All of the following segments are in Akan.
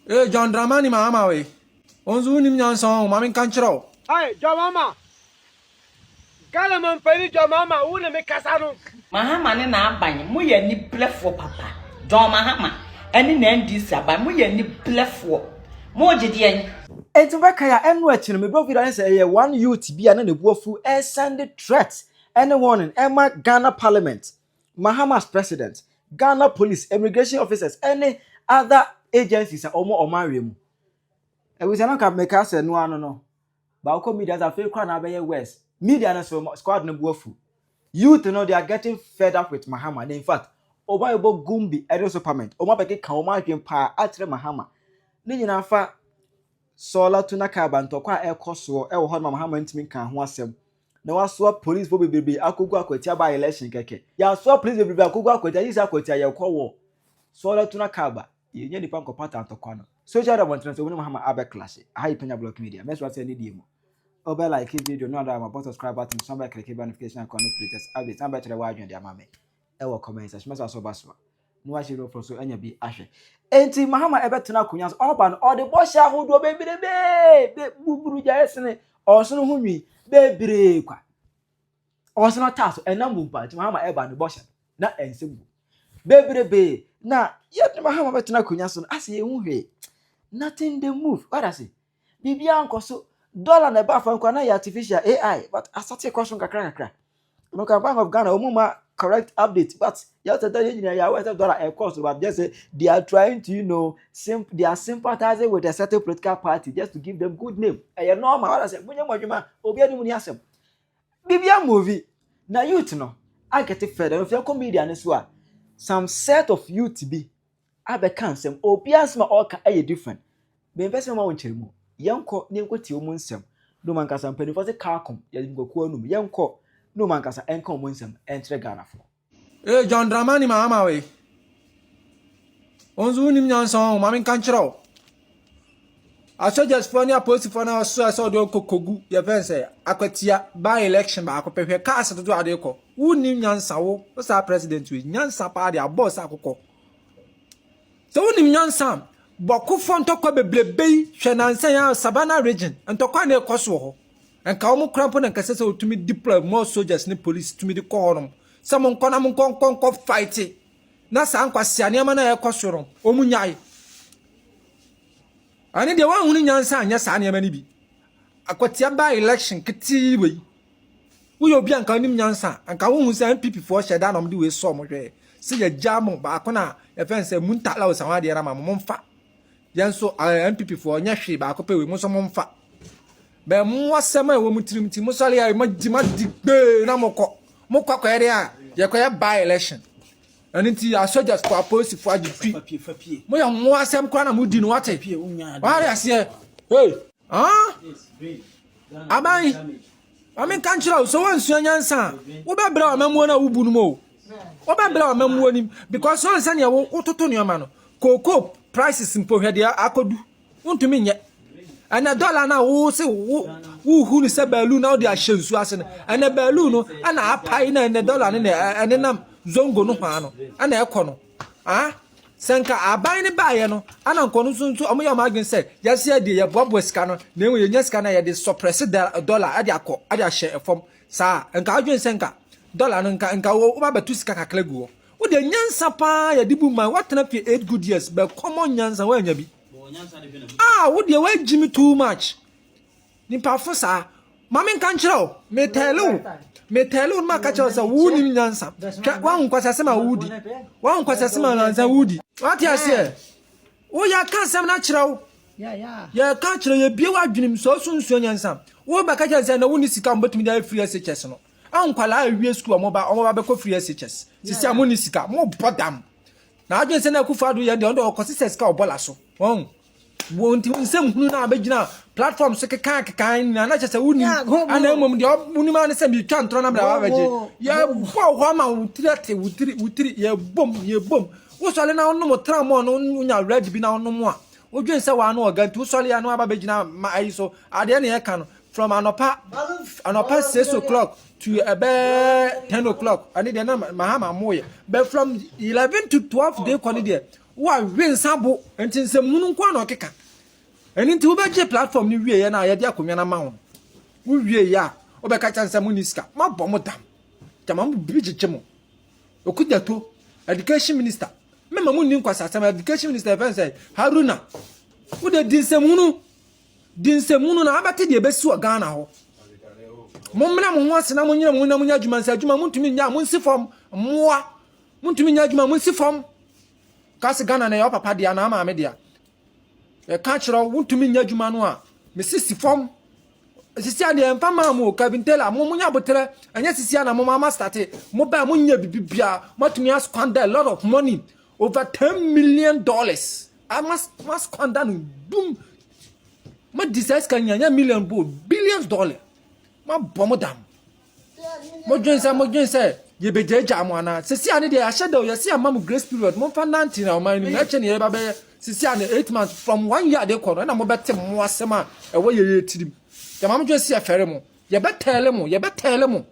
John Mahama we. Onzu nim nyanson mami kanchiro. Hey, John Mahama. Galaman Penny John Mahama, who me kasano. Mahama ne na aban mo ye ni blefo papa. John Mahama ene na ndc aban mo ye ni blefo. Mo gide en. Enti baka ya enu akire me bro video say ye one youth bia na nebuafu send threat any warning Emma Ghana Parliament, Mahama's president, Ghana Police, immigration officers, any other agencies omo omanwe mu. E we say no ka make us no ano no. Ba ko media za fe kwa na be west. Media na so squad no buafu. Youth know they are getting fed up with Mahama. And in fact, Obayebo Gumbi Edo Parliament, Oma beke ka oma adwen pa atre Mahama. Ni nyina fa sola tuna ka banto kwa ekoso e wo ho Mahama ntimi kan ho asem. Na waso police bo bebebe akogu akwati ba election keke. Ya so police bebebe akogu akwati yi sa akwati ya kwowo. Sola tuna ka ba ye nya dipa nkopata antokwa no. Social demonstration so Mahama abe clash. Aha Penyah block media. Meswa say ni die mo. Obe like this video, no other about subscribe button, somebody click the notification and connect latest updates. Somebody to the wide and their mame. Ewo comment section. Mesa so baswa. No ashi ro so enya bi ahwe. Enti Mahama ebe tena kunyas oban all the boss ahodo be buburu jaesene oso ho nwi bebere kwa. Oso no taso enam bumpa ti Mahama eba no boss na ensembu. Bebere na yet Mahama be tena kunyas no ase ye hu hwe. Nothing they move. What I say? Bibia ankoso dollar na ba fa na artificial AI, but asate question kakra. No can Bank of Ghana omuma correct update, but you tell the engineer ya what dollar e cost, but just say they are trying to they are sympathizing with a certain political party just to give them good name. E normal what I say munya mwadwuma obi adi mu ni asem. Bibia movie na youth no I get it further if you comedian so a some set of youth be abeka nsem obi asema all ka e different. Be person ma won chiremu yenko ne nkwati omu nsem no mankasa mpanifo se kaakom ya ngokuo num yenko no mankasa enka omu nsem entre Ghana fo John Mahama we. Onzu nim nyanson mami kanchiro. Just for near post for now so do kokogu ye pense akwatia by election ba akopehwe cast to do adeko. Wu nim nyansa wo sa president we nyansa pa dia boss akoko. So wu nim nyansa Boku fontokwa beblebe hwe nansan ya Savannah region ntokwa na ekoso ho enka omu crampo na nkase otumi deploy more soldiers ni police tumi di ko honom samo nkona nkonkonko fight na sa nkwase anema na ekoso ro omu nyai ani de wan hunu nyansan anya sa anema ni bi akwatia ba election kiti we wo obi anka nim nyansan anka wo hu sa MPP for sheda na mde we so mo hwe se ya jamo ba akona e fense muntala wo sanwa de ra ma mo mfa Yanso MPP for nyahwe ba akope we muso momfa be mo asema e wo mutirimti musale ya magima digbe na mokọ ere a ye koye by election aniti a soldiers for police for IGP mo ya mo asem kra na mudi no wate wa ya se hey abai amen kanchira so wan su nyansa wo be bra mamuo na wubu no mo wo be bra mamuo ni because so nsa ne wo toto ne ma no koko prices mpo hwede akodu untumi nye ana dollar na wo se wo hu ni se balloon na odi ahyensu ase na ana balloon no ana apai na dollar ne ene nam zongo no hwa no ana ekọ no senka aban ne baaye no ana nko no sunsu omo ya magin se yase ade ye bobo sika no na enwe ye nya sika na ye de suppress dollar ade akọ ade ahye efom sa enka adwen senka dollar no nka wo ba betu sika kakla guo wo de nyansa pa ya dibu man watena fi 8 good years be common nyansa wa nya bi wo de wa jimi too much ni pa fo sa mama nkan kire me telu ma ka kire sa wo ni nyansa wa nkwasa sema wudi wa nkwasa sema nyansa wudi wati ase wo ya kan sem na kire wo ya kan kire ye bie wa dwenim so sunsuo nyansa wo ba ka kire sa na wo ni sika mbotumi da free SHS no ankwala awie school omo ba be ko free SHS sisi amoni sika mo bodam na adwen se na kufa do ye de ondo okosise sika obola so won ti nsem hunu na abegina platform so kekan na chese wuni ana emom de wuni ma ne se bi twa ntro na bra wa beje ye bo ho ma wutiri ye bom wo sole na onno mo tram no nya red bi na onno mo a odwen se wa na oganti wo sole ya no abegina ma ayi so ade na ye kan from anopa 6 o'clock to about 10 o'clock. I need Mahama moye. But from 11 to 12 they call it there. wa wen sabo enti nsem hunu kwa na okeka eni nti wo beje platform ni wie ye na ye de akonwa na ma wo wo wie ya wo be ka chansa mu niska ma bo mo dam jama mu bi jejemo okudato education minister mema mu ni nkwasa asem education minister fan say Haruna wo de dinsem hunu na abate de besi o Ghana ho momna mo ho asena mo nyina mo na mo nya adwuma nsa adwuma mo ntumi nya mo nsifom moa mo ntumi nya adwuma mo nsifom kasi Ghana na yo papa dia na ama me dia e ka kiro wo ntumi nya adwuma no a me sisifom sisi ade emfa ma mo kabintela mo nya botere anya sisi na mo mama start mo ba mo nya bibia mo tumi squander a lot of money over $10 million. I must squander no boom ma decides kan nya million billions dollar ma bomo dam mo dwen say ye bejeja mo ana sisi ane de ahyedo ye se amam grace period mo fa 19 na o man ni na che ne ye ba be sisi ane 8 months from 1 year de ko na mo bete mo asema e wo ye tirim jama mo dwen se afere mo ye betele mo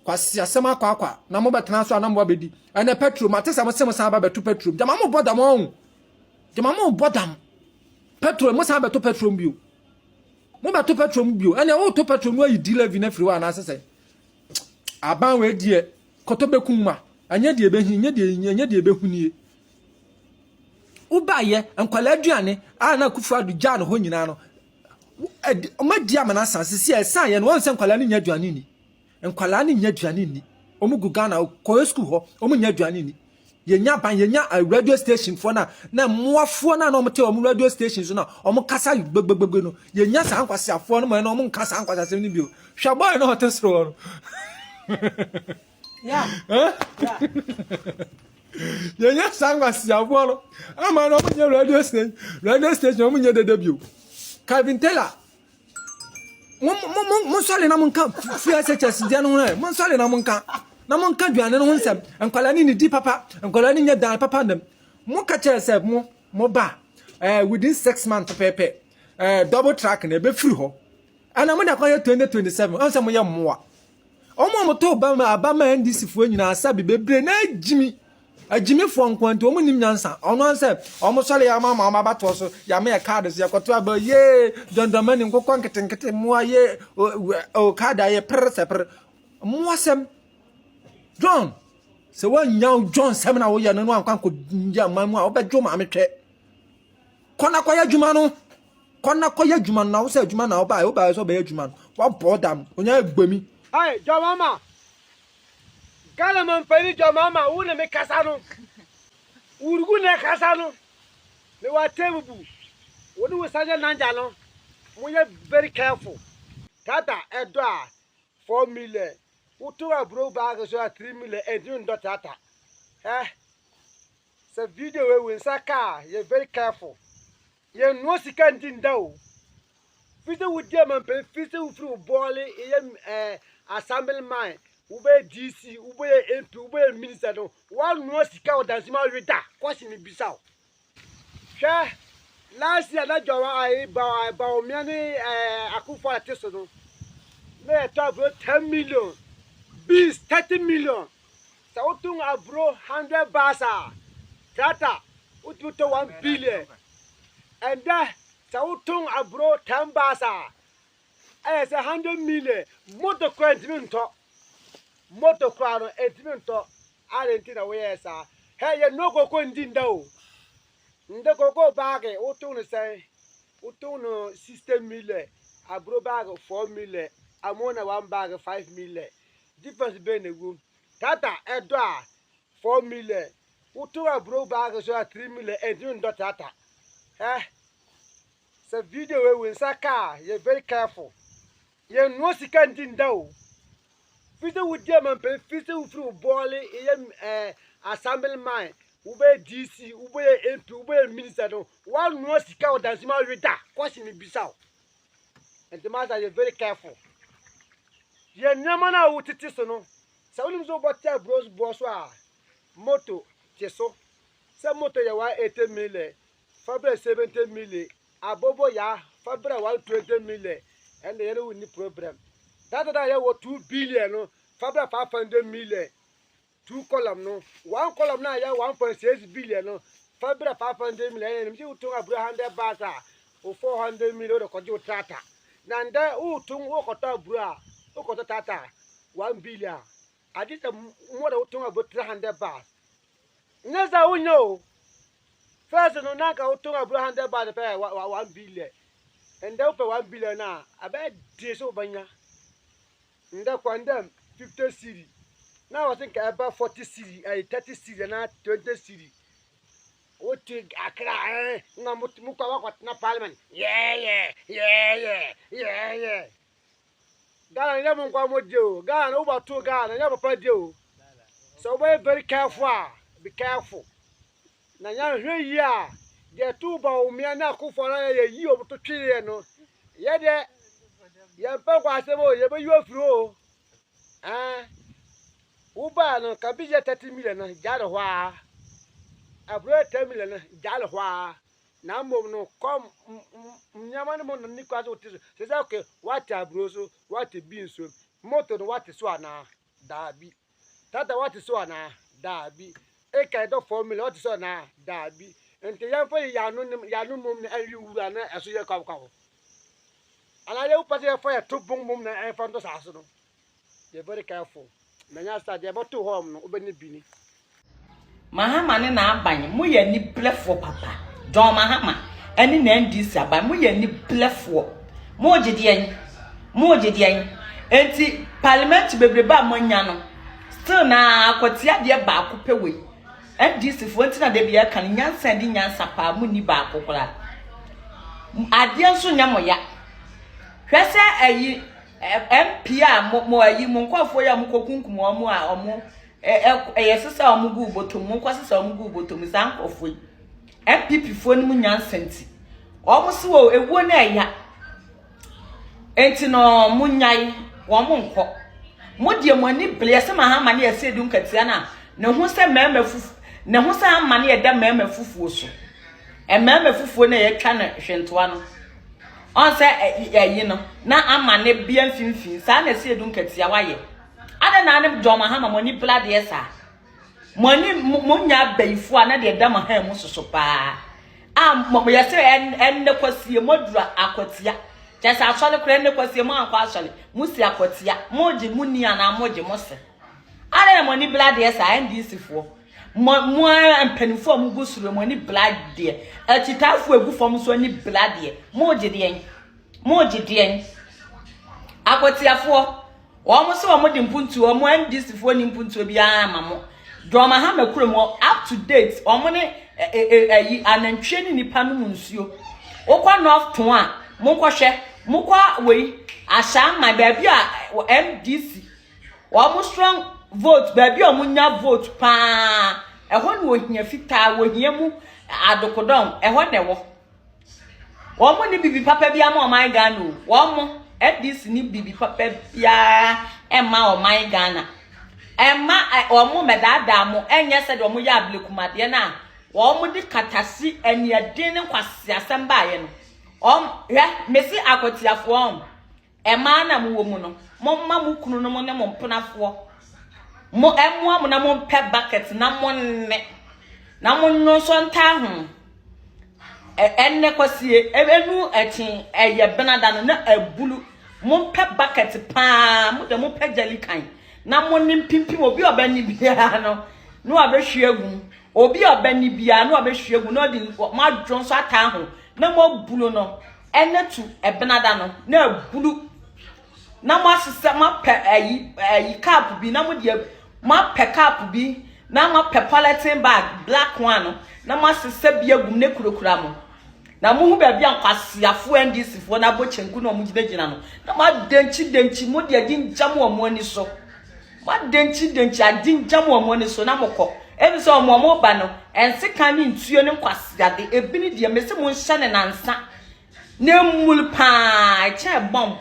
kwasi asema kwa na mo betena so na mo bedi ane petrol matesa mo se mo san ba betu petrol jama mo bodam on jama mo bodam petrol mo san betu petrol bio mo betu petrol bio ane wo to petrol no yi dealer vi na free wa na asese aban we die koto bekunma anya die behin nya die behunie ubaye enkwala aduane a na kufu adu jan ho nyina no ma dia mana sanse si esa ye no won se enkwala ni nya aduane ni enkwala ni nya aduane ni omugu Ghana ko school ho omu nya aduane ni ye nya ban ye nya radio station fo na moafo na omu te omu radio station so na omu kasa gbegbegbe no ye nya san kwase afo no mo na omu kasa an kwase ni bio hwaboy no hotesro Yeah. Yenya sangwa siavolo. Ama no munye radio station munye de debut. Calvin Taylor. Mon sole na munka fia SHS dia no na. Mon sole na munka. Na munka duane no nsem. Enkwala ni di papa, enkwala ni nya dan papa ndem. Mo ka che se mo ba within 6 months pepe. Double track na be free ho. Ana mo na kwa 2027. Onse mo ye moa. Omo moto abama NDC fo nyina asabi bebre na ajimi fo nkwanto omo nim nyansa ono anse omo sole ya mama bato so ya me card so ya kwato aba ye dondamani nkokwa nketenkete mua ye o card ye per muasem John se wanya John sem na wo ye no ankwan ko nja mamu a obedwo ma metwe kona kwa ya dwuma no kona kwa ya dwuma na wo se dwuma na wo ba so ba ya dwuma wa bodam onya gbami. Hey, John Mahama. Ghana man pay John Mahama. Who ne me kasano? Urugu ne kasano. Le wa tebubu. What do we say nanjalo? We are very careful. Tata edwa 4 million. Utu a bro bag so 3 million. And tata. It's video we win saka. You're very careful. You no sika ndindao. Video with them and pay. Video through ball. Assemblyman, ube DC, ube MP, ube minister no. One no sika o dansima reda. Kwasi mi bisao. Sha last year na jawa ai ba o miani akufo ateso no. Me to bro 10 million. Bis 30 million. Sa utung abro 100 basa. Tata ututo 1 billion. And that sa utung abro 10 basa. It's 100 million. Motor crane to motor crane to I didn't think away, sir. Hey, you no go in Dindo. The cocoa bag, Otun say, Otun 60 million. A bro bag of 4 million. I'm on a 1 bag of 5 million. Difference being the room. Tata, Edwa 4 million. Utu a bro bag of 3 million. And you not tata. It's a video where we saka. You're very careful. You no sika ndindao. Video with them and pay video through ball assemblyman. Ube DC, ube MP, ube minister no. One no sika o dansima reda. Kwasi mi bisao. And the master you're very careful. You never know what it is no. So we so but tell bros boss wa. Moto cheso. Some moto ya 180 million. Fabra 70 million. Abobo ya Fabra 120 million. And the other with problem. That was 2 billion, no, Fabra 500 million. 2 column, no, 1 column now, 1.6 billion, no, Fabra 500 million, and you took a 100 basa or 400 million of Kojo Tata. Nanda, who took Okota Bra, Okota Tata, 1 billion. I did a more than about 300 bars. Nasa, we know. First, no Naka, who took a 100 bars, 1 billion. And then for 1 billion now, I bet this over here. And that condemn 50 city. Now I think about 40 city, 30 city, and 20 city. What you cry? No, na parliament. Yeah. Ghana never come with you. Ghana over 2 Ghana never played you. So we're very careful. Be careful. Now here, there 2 bow me and now for a year to 3 years. Yeah, yeah, Papa, you are through. Uba no can be 30 million. Jadwa. I brought 10 million. Jalwa. Now, no come. Yaman Nicolas says, okay, what a broso, what a bean soup, more than what is one now. Darby. Tata, what is one now. Darby. A kind of formula, what is on now. Darby. And the young for Yanum and you run as you come. And I don't put a fire 2 boom and found us. They're very careful. Nanyasa de boto home no obeni bini Mahama ne na aban mo ye ni blefo papa John Mahama eni na ndisi aban mo ye ni blefo mo gedian enti parliament bebreba manya no still na akotia de ba akopwe ndisi fo enti na de bia kan nyansa di nyansa pa mo ni ba akokora ade nso nyamoya hwese ayi MP mo ayi mo nkofo ya mo kokunkum omo a omo yesesa omo gu botom mo kwasesa omo gu botom san nkofo MPP fo ni nyansanti omo se wo ewuo na ya enti no mo nyai wo mo nko mo die mo ani ble se Mahama na yese du nkatia na ne ho se mema fufu ne ho se ama na yeda mema fufuo so mema fufuo na ye twa na hwentoa no on say yi no na amane bia mfimfin sa na se edu nkatia waye ada na ne John Mahama moni blood yesa moni munya baifo na de da maha mu soso pa mo yese enne kwasie modura akotia jesa asole kure enne kwasie mo akwa asole musi akotia moji munia na moji mose ada na moni blood yesa ndisi fo mo ampanifo mu gusuro moni blood de achitafo egu fom so ni blood de moji dien akotiafo wo mo se wo mo di mpuntu wo mo ndisi fo ni mpuntu bia mamo John Mahama kure mo up to date wo mo ne anantwe ni nipa no nsuo wo kwa north ton a mo kwohwe mo kwa wei asha ma baabi a MDC wo mo strong vote baabi o mo nya vote pa ehon wo hia fita wo hia mu adokodon ehon ne wo mo ni bibi papa bia ma o my Ghana wo mo MDC ni bibi papa bia ema o my Ghana ema o mo medada mo enye se de o mo ya ablekumade na wo mo di katasi aniade ne kwase asem baaye no mesi akotiafo ema na mo wo mu no mo ma mo kunu no mo ne mo mponafo mo emu mo na mo pe bucket na mo nne na mo no so nta ho enne kwasie enu etin eye benada no na abulu mo pe bucket pa mo de mo pe jelikan na mo nim pimpim obi obani bia no abehwegu obi obani bia no abehwegu no di ma dwon so ata ho na mo bulu no enne tu ebenada no na abulu na mo asese ma pe ayi cap bi na mo de ma pe cap bi na ma pe polythene bag black one na mo asese bi agum ne kurokura mo na mo hu ba bia nkwasiafo NDC fo na bo chenku na mo gina no na ma denchi mo de ginjam wo mo ani so ma denchi adinjam wo mo ani so na mokọ ebi so mo ba no ense kan ni ntuo ne nkwasiade ebi ni de mese mo nhye ne nansa na mul pa che bomb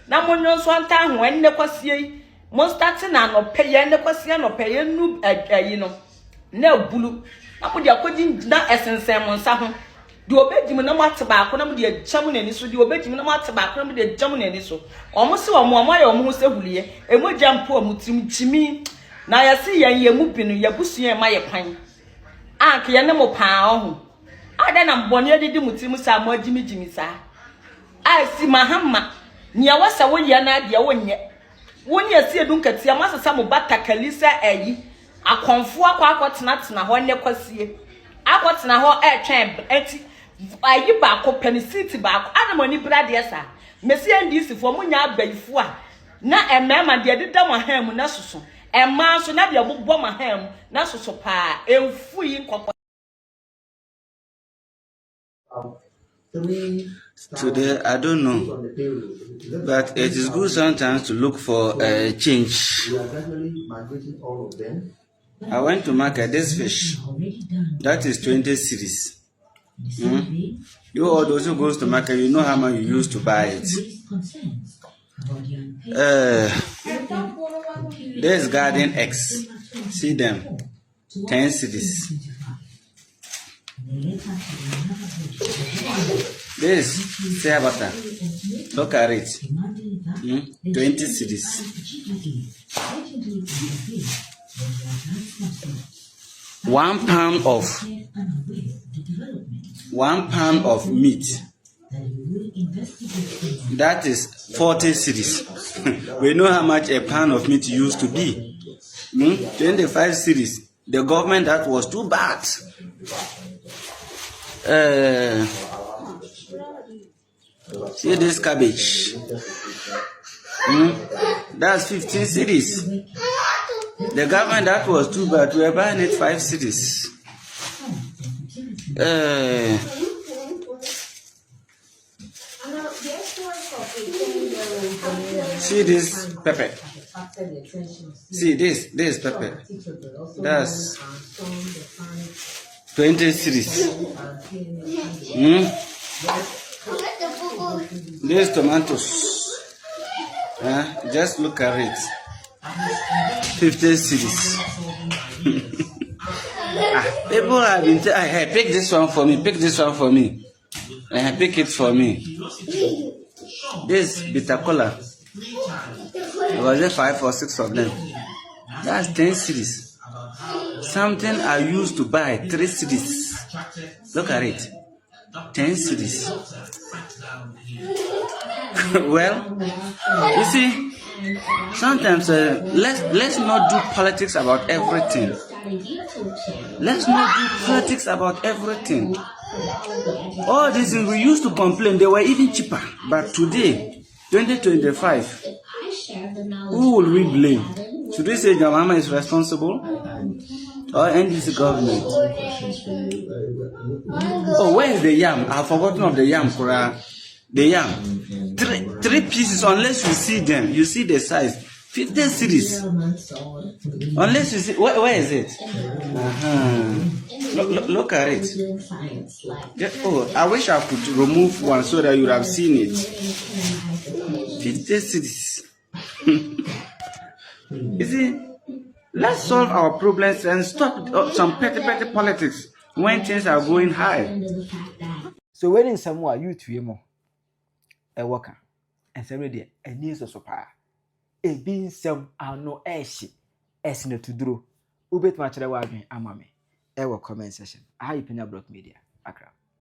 na mo nyo so anta ho enne kwasie mo start na no pe ye enne kwasie no pe ye nu ayi no na bulu na mo de akoji na esensen mo nsa ho de obejim na mo ateba ko na mo de jam na ni so de obejim na mo ateba ko na mo de jam na ni so omo se omo aye omo se huliye emojam po omo tim chimi na ya se ye mu bi no ya busu ye ma ye kwan Anke ye ne mo paa ho. Ada na mbone edidi mutimu sa mo agimi sa. Si Mahama nia wasa wo ye na de wo nye. Wonye si edun katia masasa mo batakalisa ayi. Akonfo akotena ho ne kwasie. Akotena ho twen enti ayi ba ko penicillin ba ko anamoni brade esa. Mesi ndisi fo mo nya abaifo a na emema de deda mo ham na soso. Emma so na de bobbo mo ham na soso pa emfu yi nkoko. Today, I don't know, but it is good sometimes to look for a change. I went to market this fish. That is 20 cedis. You all those who goes to market, you know how much you used to buy it. There's garden eggs. See them, 10 cedis. This shea butter, look at it, 20 cedis. 1 pound of meat, that is 40 cedis. We know how much a pound of meat used to be. 25 cedis. The government, that was too bad. See this cabbage. That's 15 cedis. The government, that was too bad. We are buying it 5 cedis. See this pepper. See this pepper. That's 20 cedis. These tomatoes, just look at it, 50 cedis. People have been saying, hey, pick this one for me, pick this one for me. Pick it for me. This bitter cola, was there 5 or 6 of them? That's 10 cedis. Something I used to buy 3 cedis. Look at it, 10 cedis. Well, you see, sometimes let's not do politics about everything. Let's not do politics about everything. All these things we used to complain, they were even cheaper. But today, 2025, who will we blame? Should we say John Mahama is responsible? Or NDC government? Oh, where is the yam? I've forgotten of the yam, Kura. The yam. 3 pieces, unless you see them. You see the size. 50 cedis. Unless you see, where is it? Look at it. Oh, I wish I could remove one so that you would have seen it. 50 cedis. You see, let's solve our problems and stop some petty politics when things are going high. So when in someone you to more a worker and say ready a news of super a being some are no ashi esne to draw ubet much the wagin amame ever comment session I Penyah Media Accra.